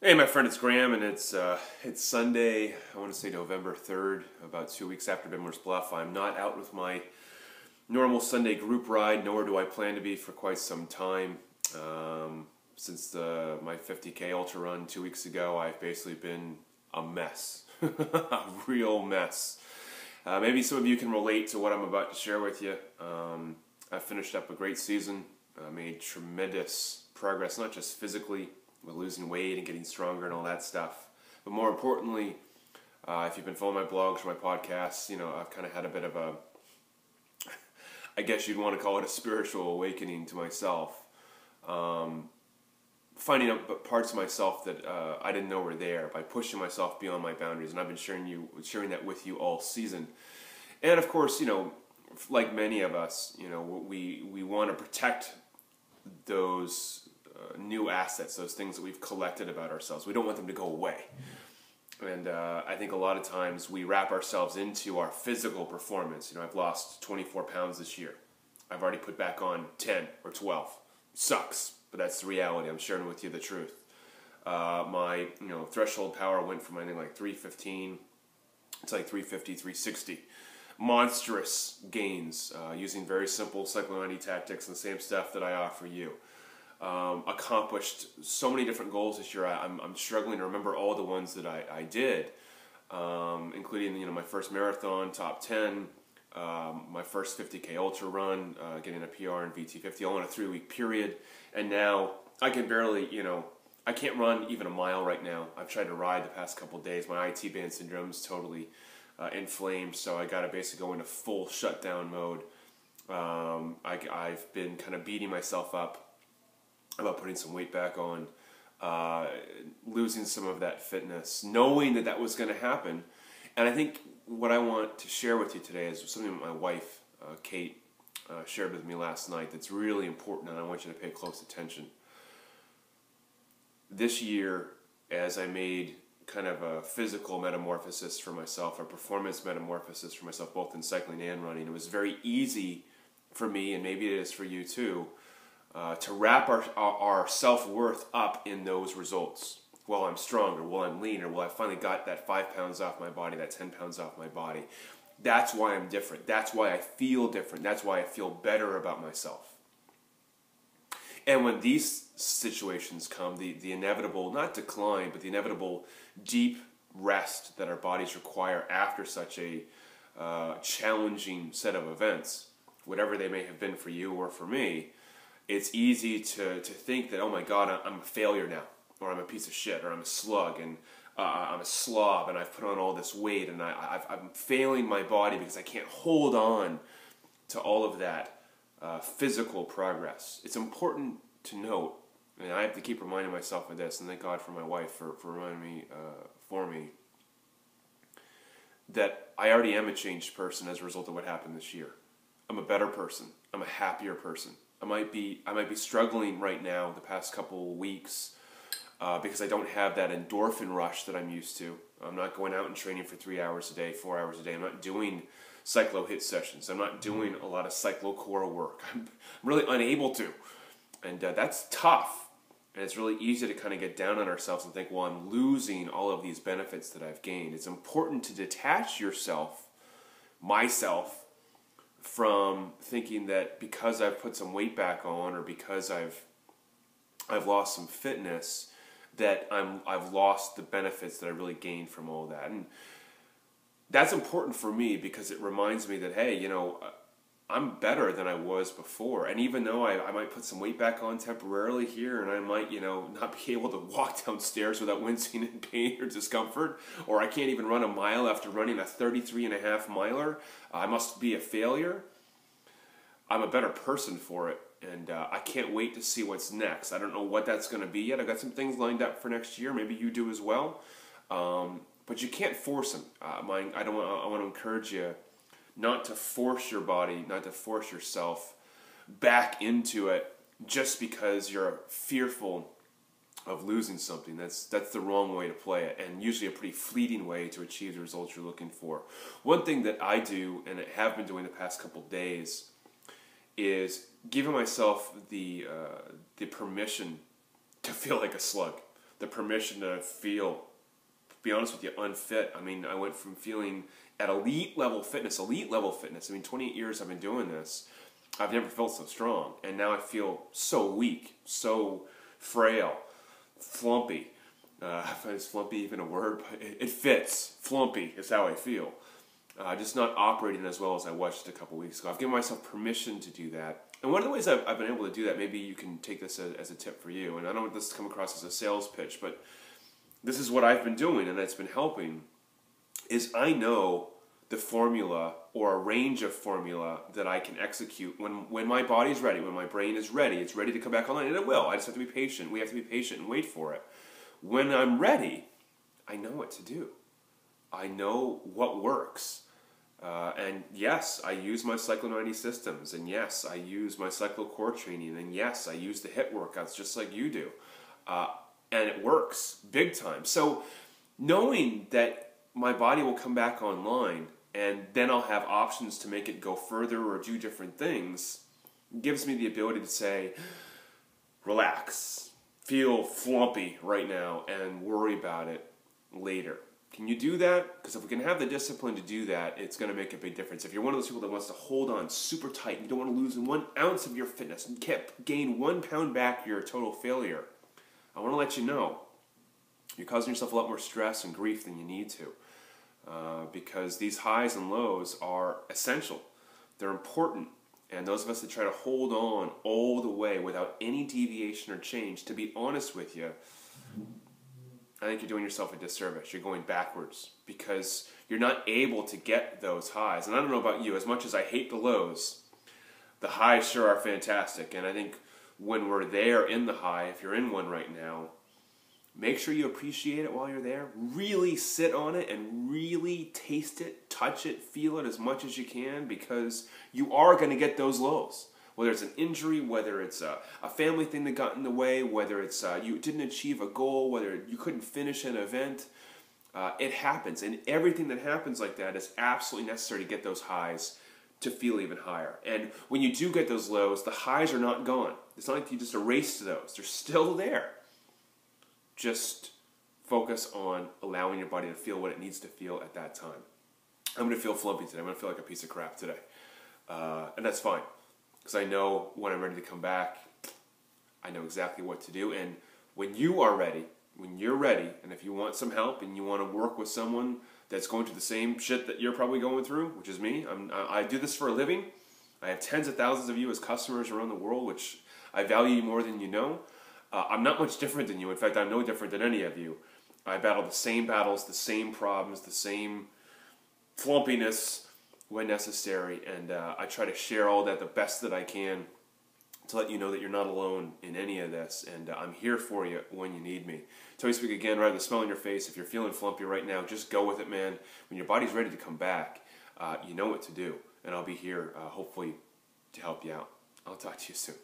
Hey, my friend, it's Graeme, and it's Sunday. I want to say November 3rd, about 2 weeks after Bimler's Bluff. I'm not out with my normal Sunday group ride, nor do I plan to be for quite some time. Since my 50K ultra run 2 weeks ago, I've basically been a mess, a real mess. Maybe some of you can relate to what I'm about to share with you. I finished up a great season, made tremendous progress, not just physically, with losing weight and getting stronger and all that stuff. But more importantly, if you've been following my blogs or my podcasts, you know, I've kind of had a bit of a, I guess you'd want to call it a spiritual awakening to myself. Finding out parts of myself that I didn't know were there by pushing myself beyond my boundaries. And I've been sharing that with you all season. And of course, you know, like many of us, you know, we want to protect those new assets, those things that we've collected about ourselves. We don't want them to go away. And I think a lot of times we wrap ourselves into our physical performance. You know, I've lost 24 pounds this year. I've already put back on 10 or 12. Sucks, but that's the reality. I'm sharing with you the truth. My threshold power went from I think like 315 to like 350, 360. Monstrous gains using very simple cyclo-core tactics and the same stuff that I offer you. Accomplished so many different goals this year. I'm struggling to remember all the ones that I did, including my first marathon, top 10, my first 50K ultra run, getting a PR in VT50 all in a 3-week period, and now I can barely, I can't run even a mile right now. I've tried to ride the past couple of days. My IT band syndrome is totally inflamed, so I got to basically go into full shutdown mode. I've been kind of beating myself up about putting some weight back on, losing some of that fitness, knowing that was going to happen. And I think what I want to share with you today is something that my wife, Kate, shared with me last night that's really important, and I want you to pay close attention. This year, as I made kind of a physical metamorphosis for myself, a performance metamorphosis for myself, both in cycling and running, it was very easy for me, and maybe it is for you too, to wrap our self-worth up in those results. Well, I'm stronger, well, I'm leaner, well, I finally got that 5 pounds off my body, that 10 pounds off my body. That's why I'm different. That's why I feel different. That's why I feel better about myself. And when these situations come, the inevitable, not decline, but the inevitable deep rest that our bodies require after such a challenging set of events, whatever they may have been for you or for me, it's easy to think that, oh my God, I'm a failure now, or I'm a piece of shit, or I'm a slug, and I'm a slob, and I've put on all this weight, and I'm failing my body because I can't hold on to all of that physical progress. It's important to note, and I have to keep reminding myself of this, and thank God for my wife for reminding me that I already am a changed person as a result of what happened this year. I'm a better person. I'm a happier person. I might be struggling right now the past couple weeks because I don't have that endorphin rush that I'm used to. I'm not going out and training for 3 hours a day, 4 hours a day. I'm not doing cyclo-hit sessions. I'm not doing a lot of cyclo-core work. I'm really unable to. And that's tough. And it's really easy to kind of get down on ourselves and think, well, I'm losing all of these benefits that I've gained. It's important to detach yourself, myself, from thinking that because I've put some weight back on or because I've lost some fitness, that I've lost the benefits that I really gained from all that. And that's important for me because it reminds me that, hey, I'm better than I was before. And even though I might put some weight back on temporarily here, and I might, not be able to walk downstairs without wincing in pain or discomfort, or I can't even run a mile after running a 33.5 miler, I must be a failure. I'm a better person for it, and I can't wait to see what's next. I don't know what that's going to be yet. I've got some things lined up for next year. Maybe you do as well. But you can't force them. I want to encourage you not to force your body, not to force yourself back into it just because you're fearful of losing something. That's the wrong way to play it, and usually a pretty fleeting way to achieve the results you're looking for. One thing that I do, and I have been doing the past couple days, is giving myself the permission to feel like a slug. the permission to feel, to be honest with you, unfit. I mean, I went from feeling at elite level fitness. I mean, 28 years I've been doing this. I've never felt so strong. And now I feel so weak, so frail, flumpy. Is flumpy even a word? But it fits. Flumpy is how I feel. Just not operating as well as I was just a couple weeks ago. I've given myself permission to do that. And one of the ways I've been able to do that, maybe you can take this as a tip for you, and I don't want this to come across as a sales pitch, but this is what I've been doing and it's been helping, is I know the formula or a range of formula that I can execute when my body's ready, when my brain is ready, it's ready to come back online, and it will. I just have to be patient. We have to be patient and wait for it. When I'm ready, I know what to do. I know what works. And yes, I use my Cyclo-90 systems, and yes, I use my cyclo-core training, and yes, I use the HIIT workouts just like you do. And it works big time. So knowing that my body will come back online and then I'll have options to make it go further or do different things gives me the ability to say, relax, feel flumpy right now, and worry about it later. Can you do that? Because if we can have the discipline to do that, it's going to make a big difference. If you're one of those people that wants to hold on super tight, you don't want to lose 1 ounce of your fitness, and can't gain 1 pound back, you're a total failure. I want to let you know, you're causing yourself a lot more stress and grief than you need to. Because these highs and lows are essential. They're important. And those of us that try to hold on all the way without any deviation or change, to be honest with you, I think you're doing yourself a disservice. You're going backwards because you're not able to get those highs. And I don't know about you, as much as I hate the lows, the highs sure are fantastic. And I think when we're there in the high, if you're in one right now, make sure you appreciate it while you're there. Really sit on it and really taste it, touch it, feel it as much as you can, because you are going to get those lows. Whether it's an injury, whether it's a family thing that got in the way, whether it's you didn't achieve a goal, whether you couldn't finish an event, it happens. And everything that happens like that is absolutely necessary to get those highs to feel even higher. And when you do get those lows, the highs are not gone. It's not like you just erased those. They're still there. Just focus on allowing your body to feel what it needs to feel at that time. I'm going to feel flumpy today. I'm going to feel like a piece of crap today. And that's fine. Because I know when I'm ready to come back, I know exactly what to do. And when you are ready, when you're ready, and if you want some help and you want to work with someone that's going through the same shit that you're probably going through, which is me, I do this for a living. I have tens of thousands of you as customers around the world, which I value more than you know. I'm not much different than you. In fact, I'm no different than any of you. I battle the same battles, the same problems, the same flumpiness when necessary, and I try to share all that the best that I can to let you know that you're not alone in any of this, and I'm here for you when you need me. Till we speak again, right, the smile on your face, if you're feeling flumpy right now, just go with it, man. When your body's ready to come back, you know what to do, and I'll be here hopefully to help you out. I'll talk to you soon.